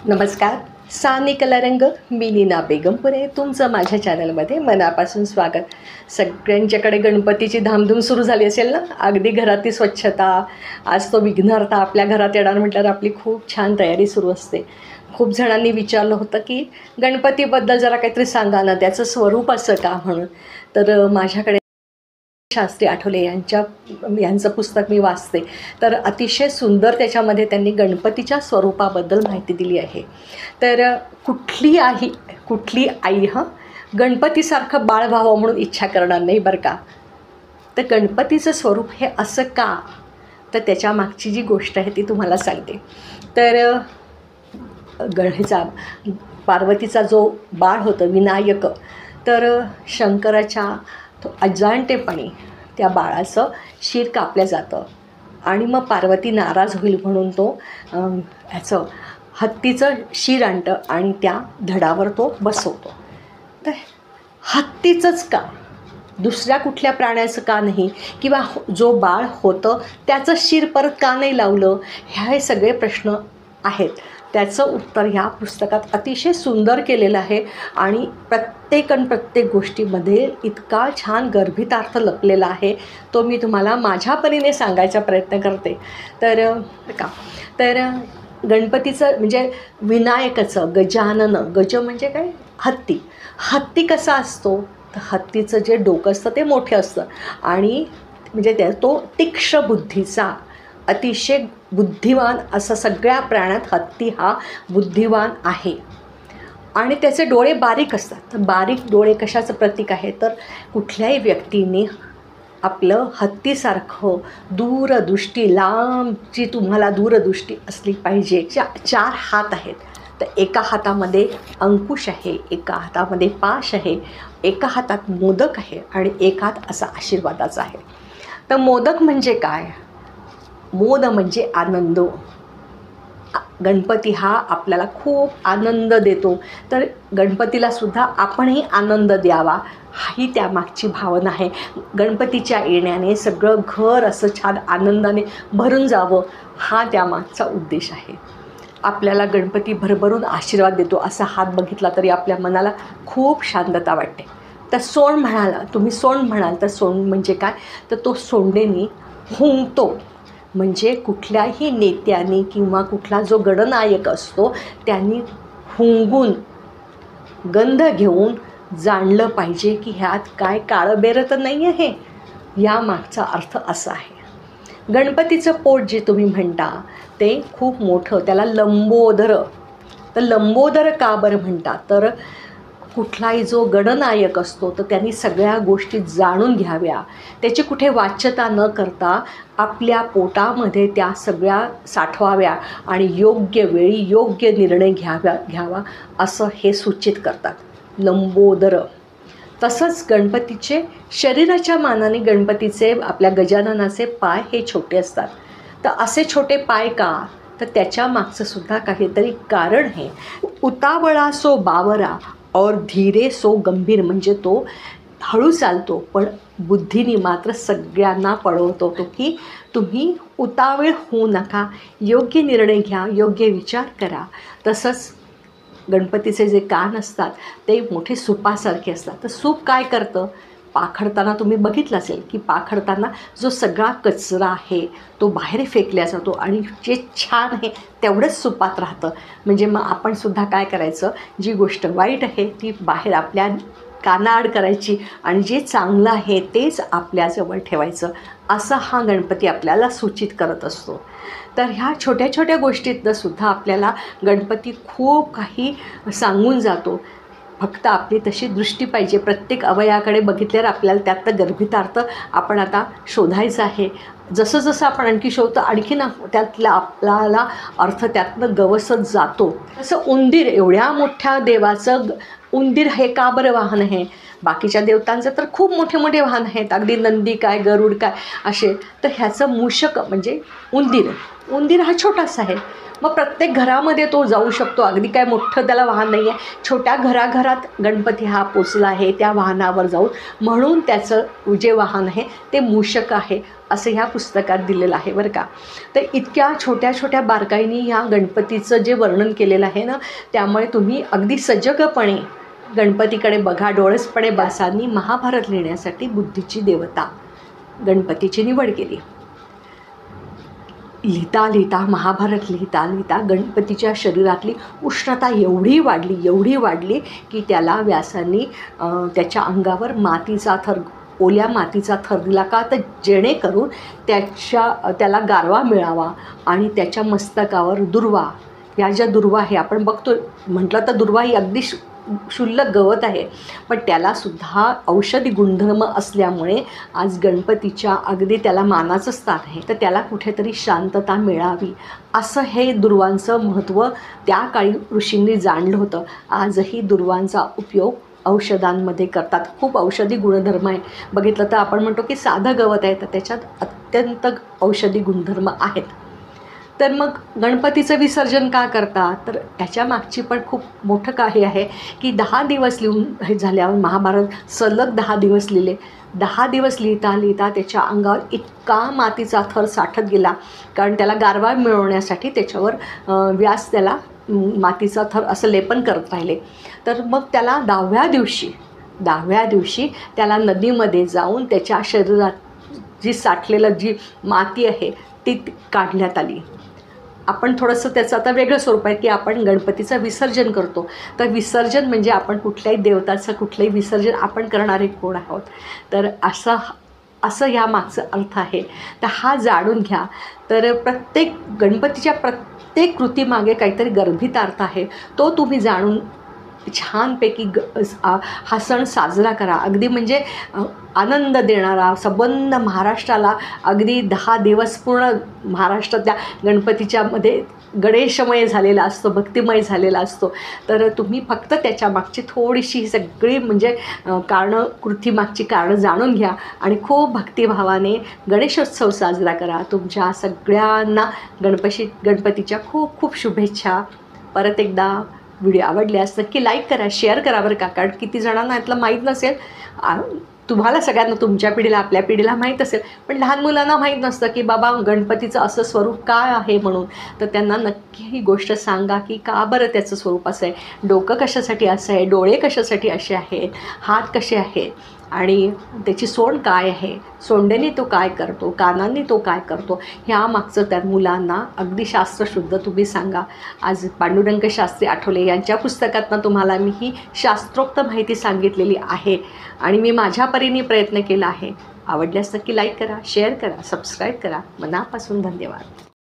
नमस्कार. सानी कलारंग, मी नीना बेगमपुरे. तुमचं माझ्या चॅनलमध्ये मनापासून स्वागत. सगळ्यांच्याकडे गणपतीची धामधूम सुरू झाली असेल ना. अगदी घरातली स्वच्छता, आज तो विघ्नहर्ता आपल्या घरात येणार म्हटल्यावर आपली खूप छान तयारी सुरू असते. खूप जणांनी विचारलं होतं की गणपतीबद्दल जरा काहीतरी सांगा ना, त्याचं स्वरूप असं का म्हणून. तर माझ्याकडे शास्त्री आठवले यांचं पुस्तक मी वाचते. तर अतिशय सुंदर त्याच्यामध्ये त्यांनी गणपतीच्या स्वरूपाबद्दल माहिती दिली आहे. तर कुठली आई गणपतीसारखं बाळ व्हावं म्हणून इच्छा करणार नाही बरं का. तर गणपतीचं स्वरूप हे असं का, तर त्याच्या मागची जी गोष्ट आहे ती तुम्हाला सांगते. तर पार्वतीचा जो बाळ होतं विनायक, तर शंकराच्या अजाणतेपणी त्या बाळाचं शिर कापलं जातं आणि मग पार्वती नाराज होईल म्हणून तो हत्तीचं शिर आणतं आणि त्या धडावर तो बसवतो. तर हत्तीचंच का, दुसऱ्या कुठल्या प्राण्याचं का नाही, किंवा जो बाळ होतं त्याचं शिर परत का नाही लावलं, ह्या सगळे प्रश्न आहेत. त्याचं उत्तर ह्या पुस्तकात अतिशय सुंदर केलेलं आहे आणि प्रत्येक गोष्टीमध्ये इतका छान गर्भितार्थ लपलेला आहे, तो मी तुम्हाला माझ्या परीने सांगायचा प्रयत्न करते. तर गणपतीचं म्हणजे विनायकाचं गजानन, गज म्हणजे काय, हत्ती कसा असतो, तर हत्तीचं जे डोकं असतं ते मोठं असतं आणि म्हणजे तो तीक्ष्ण बुद्धीचा, अतिशय बुद्धिवान, असं सगळ्या प्राण्यात हत्ती हा बुद्धिवान आहे. आणि त्याचे डोळे बारीक असतात. तर बारीक डोळे कशाचं प्रतीक आहे, तर कुठल्याही व्यक्तीने आपलं हत्तीसारखं दूरदृष्टी, लांबची तुम्हाला दूरदृष्टी असली पाहिजे. 4 हात आहेत. तर एका हातामध्ये अंकुश आहे, एका हातामध्ये पाश आहे, एका हातात मोदक आहे आणि एक हात असा आशीर्वादाचा आहे. तर मोदक म्हणजे काय, मोद म्हणजे आनंद. गणपती हा आपल्याला खूप आनंद देतो. तर गणपतीलासुद्धा आपणही आनंद द्यावा, ही त्यामागची भावना आहे. गणपतीच्या येण्याने सगळं घर असं छान आनंदाने भरून जावं, हा त्यामागचा उद्देश आहे. आपल्याला गणपती भरभरून आशीर्वाद देतो. असा हात बघितला तरी आपल्या मनाला खूप शांतता वाटते. तर तुम्ही सोंड म्हणाल, तर सोंड म्हणजे काय, तर तो सोंडेने हुंकतो. म्हणजे कुठल्याही नेत्याने किंवा कुठला जो गणनायक असतो त्यांनी हुंगून गंध घेऊन जाणलं पाहिजे की ह्यात काय काळबेरं तर नाही आहे. या मागचा अर्थ असा आहे. गणपतीचं पोट जे तुम्ही म्हणता ते खूप मोठं, त्याला लंबोदर. तर लंबोदर का बरं म्हणतात, तर कुठलाही जो गणनायक असतो तर त्यांनी सगळ्या गोष्टी जाणून घ्याव्या. त्याची कुठे वाच्यता न करता आपल्या पोटामध्ये त्या सगळ्या साठवाव्या आणि योग्य वेळी योग्य निर्णय घ्यावा असं हे सूचित करतात लंबोदर. तसंच गणपतीचे शरीराच्या मानाने गणपतीचे, आपल्या गजाननाचे पाय हे छोटे असतात. तर असे छोटे पाय का, तर त्याच्या मागचं सुद्धा काहीतरी कारण आहे. उतावळा सो बावरा और धीरे सो गंभीर, म्हणजे तो हळू चालतो पण बुद्धीने मात्र सगळ्यांना पळवतो. की तुम्ही उतावीळ होऊ नका, योग्य निर्णय घ्या, योग्य विचार करा. तसंच गणपतीचे जे कान असतात ते मोठे सुपासारखे असतात. तर सूप काय करतं, पाखडताना तुम्ही बघितलं असेल की पाखडताना जो सगळा कचरा आहे तो बाहेर फेकला जातो आणि जे छान आहे तेवढंच सुपात राहतं. म्हणजे मग आपण सुद्धा काय करायचं, जी गोष्ट वाईट आहे ती बाहेर आपल्या कानाआड करायची आणि जे चांगलं आहे तेच आपल्याजवळ ठेवायचं, असं हा गणपती आपल्याला सूचित करत असतो. तर ह्या छोट्या छोट्या गोष्टीतनं सुद्धा आपल्याला गणपती खूप काही सांगून जातो. फक्त आपली तशी दृष्टी पाहिजे. प्रत्येक अवयाकडे बघितल्यावर आपल्याला त्यातलं गर्भितार्थ आपण आता शोधायचं आहे. जसं जसं आपण आणखी शोधतो आणखी ना त्यातला आपल्याला अर्थ त्यातनं गवसत जातो. तसं उंदीर, एवढ्या मोठ्या देवाचं उंदीर हे का बरं वाहन आहे? बाकीच्या देवतांचं तर खूप मोठे मोठे वाहन आहेत, अगदी नंदी काय, गरुड काय असे. तर ह्याचं मूषक म्हणजे उंदीर. उंदीर हा छोटासा आहे. मग प्रत्येक घरामध्ये तो जाऊ शकतो, अगदी काय मोठं त्याला वाहन नाही आहे. छोट्या घराघरात गणपती हा पोचला आहे त्या वाहनावर जाऊन, म्हणून त्याचं जे वाहन आहे ते मूषक आहे असं ह्या पुस्तकात दिलेलं आहे बरं का. तर इतक्या छोट्या छोट्या बारकाईने ह्या गणपतीचं जे वर्णन केलेलं आहे ना, त्यामुळे तुम्ही अगदी सजगपणे गणपतीकडे बघा, डोळसपणे बसांनी महाभारत लिहिण्यासाठी बुद्धीची देवता गणपतीची निवड केली. लिहिता लिहिता महाभारत लिहिता लिहिता गणपतीच्या शरीरातली उष्णता एवढी वाढली की त्याला व्यासांनी त्याच्या अंगावर मातीचा थर, ओल्या मातीचा थर दिला का, तर जेणेकरून त्याला गारवा मिळावा आणि त्याच्या मस्तकावर दुर्वा, या ज्या दुर्वा आहे आपण बघतो, म्हटलं तर दुर्वा ही अगदी क्षुल्लक गवत आहे, पण त्यालासुद्धा औषधी गुणधर्म असल्यामुळे आज गणपतीच्या अगदी त्याला मानाचं स्थान आहे. तर त्याला कुठेतरी शांतता मिळावी असं हे दुर्वांचं महत्त्व त्या काळी ऋषींनी जाणलं होतं. आजही दुर्वांचा उपयोग औषधांमध्ये करतात. खूप औषधी गुणधर्म आहे. बघितलं तर आपण म्हणतो की साधं गवत आहे, तर त्याच्यात अत्यंत औषधी गुणधर्म आहेत. तर मग गणपतीचं विसर्जन का करतात? तर त्याच्या मागची पण खूप मोठं काही आहे की 10 दिवस लिहून हे झाल्यावर महाभारत सलग 10 दिवस लिहिले. 10 दिवस लिहिता लिहिता त्याच्या अंगावर इतका मातीचा थर साठत गेला, कारण त्याला गारवा मिळवण्यासाठी त्याच्यावर व्यास त्याला मातीचा थर असं लेपन करत राहिले. तर मग त्याला 10व्या दिवशी त्याला नदीमध्ये जाऊन त्याच्या शरीरात जी साठलेलं जी माती आहे ती काढण्यात आली. आपण थोडंसं त्याचं आता वेगळं स्वरूप आहे की आपण गणपतीचं विसर्जन करतो. तर विसर्जन म्हणजे आपण कुठल्याही देवताचं कुठलंही विसर्जन आपण करणारे कोण आहोत, तर असं ह्या मागचं अर्थ आहे. तर हा जाणून घ्या. तर गणपतीच्या प्रत्येक कृतीमागे काहीतरी गर्भित अर्थ आहे, तो तुम्ही जाणून छानपैकी हा सण साजरा करा. अगदी म्हणजे आनंद देणारा, संबंध महाराष्ट्राला अगदी 10 दिवस पूर्ण महाराष्ट्र त्या गणपतीच्यामध्ये गणेशमय झालेला असतो, भक्तिमय झालेला असतो. तर तुम्ही फक्त त्याच्या मागची थोडीशी सगळी म्हणजे कृतीमागची कारणं जाणून घ्या आणि खूप भक्तिभावाने गणेशोत्सव साजरा करा. तुमच्या सगळ्यांना गणपतीच्या खूप खूप शुभेच्छा. परत एकदा व्हिडिओ आवडल्यास नक्की लाईक करा, शेअर करा बरं का, कारण किती जणांना यातलं माहीत नसेल. तुम्हाला सगळ्यांना, तुमच्या पिढीला, आपल्या पिढीला माहीत असेल, पण लहान मुलांना माहीत नसतं की बाबा गणपतीचं असं स्वरूप काय आहे म्हणून. तर त्यांना नक्की ही गोष्ट सांगा की का बरं त्याचं स्वरूप असं आहे, डोकं कशासाठी असं आहे, डोळे कशासाठी असे आहेत, हात कसे आहेत आणि त्याची सोंड काय आहे, सोंडेने तो काय करतो, कानांनी तो काय करतो, ह्या मागचं त्या मुलांना अगदी शास्त्रशुद्ध तुम्ही सांगा. आज पांडुरंग शास्त्री आठवले यांच्या पुस्तकातनं तुम्हाला मी ही शास्त्रोक्त माहिती सांगितलेली आहे आणि मी माझ्या परीने प्रयत्न केला आहे. आवडल्यास नक्की लाईक करा, शेअर करा, सबस्क्राईब करा. मनापासून धन्यवाद.